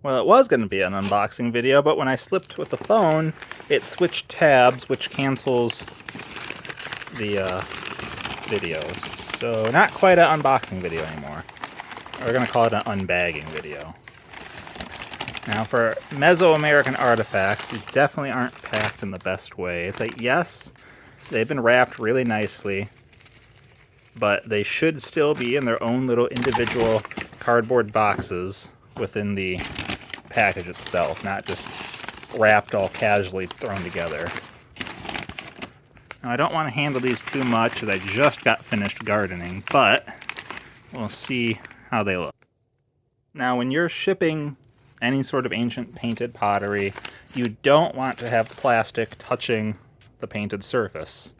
Well, it was going to be an unboxing video, but when I slipped with the phone, it switched tabs, which cancels the video. So not quite an unboxing video anymore. We're going to call it an unbagging video. Now for Meso-American artifacts, these definitely aren't packed in the best way. It's like, yes, they've been wrapped really nicely, but they should still be in their own little individual cardboard boxes within the package itself, not just wrapped all casually thrown together. Now I don't want to handle these too much as I just got finished gardening, but we'll see how they look. Now when you're shipping any sort of ancient painted pottery, you don't want to have the plastic touching the painted surface,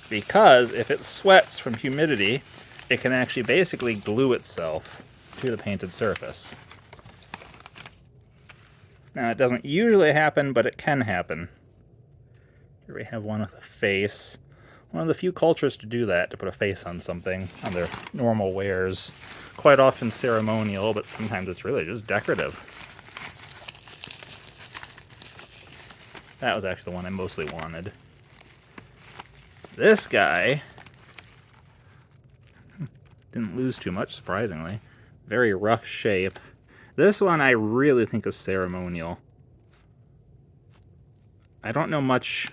because if it sweats from humidity, it can actually basically glue itself to the painted surface. Now it doesn't usually happen, but it can happen. Here we have one with a face. One of the few cultures to do that, to put a face on something, on their normal wares. Quite often ceremonial, but sometimes it's really just decorative. That was actually the one I mostly wanted. This guy didn't lose too much, surprisingly. Very rough shape. This one I really think is ceremonial. I don't know much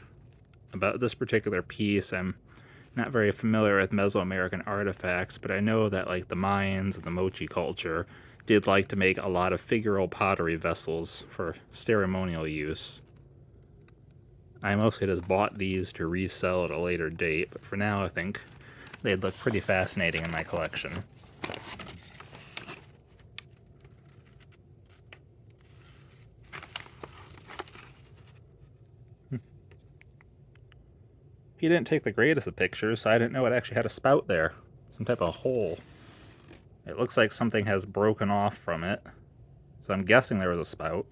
about this particular piece. I'm not very familiar with Mesoamerican artifacts, but I know that like the Mayans and the Mochi culture did like to make a lot of figural pottery vessels for ceremonial use. I mostly just bought these to resell at a later date, but for now I think they'd look pretty fascinating in my collection. He didn't take the greatest of pictures, so I didn't know it actually had a spout there. Some type of hole. It looks like something has broken off from it, so I'm guessing there was a spout.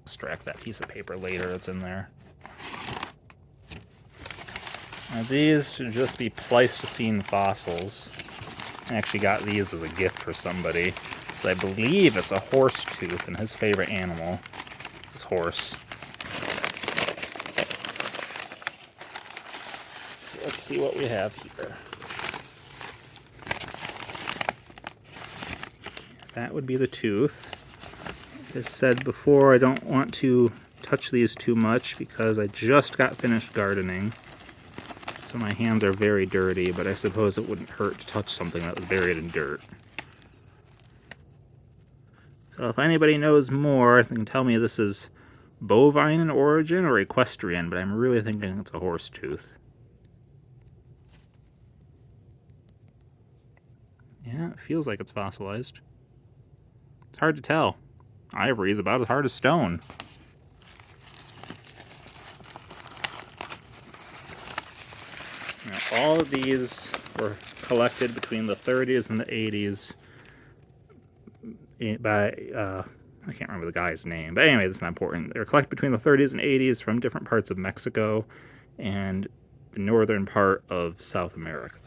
Extract that piece of paper later that's in there. Now these should just be Pleistocene fossils. I actually got these as a gift for somebody. I believe it's a horse tooth, and his favorite animal is horse. Let's see what we have here. That would be the tooth. As said before, I don't want to touch these too much because I just got finished gardening. So my hands are very dirty, but I suppose it wouldn't hurt to touch something that was buried in dirt. So if anybody knows more, they can tell me this is bovine in origin or equestrian, but I'm really thinking it's a horse tooth. Yeah, it feels like it's fossilized. It's hard to tell. Ivory is about as hard as stone. Now, all of these were collected between the 30s and the 80s by, I can't remember the guy's name, but anyway, that's not important. They were collected between the 30s and 80s from different parts of Mexico and the northern part of South America.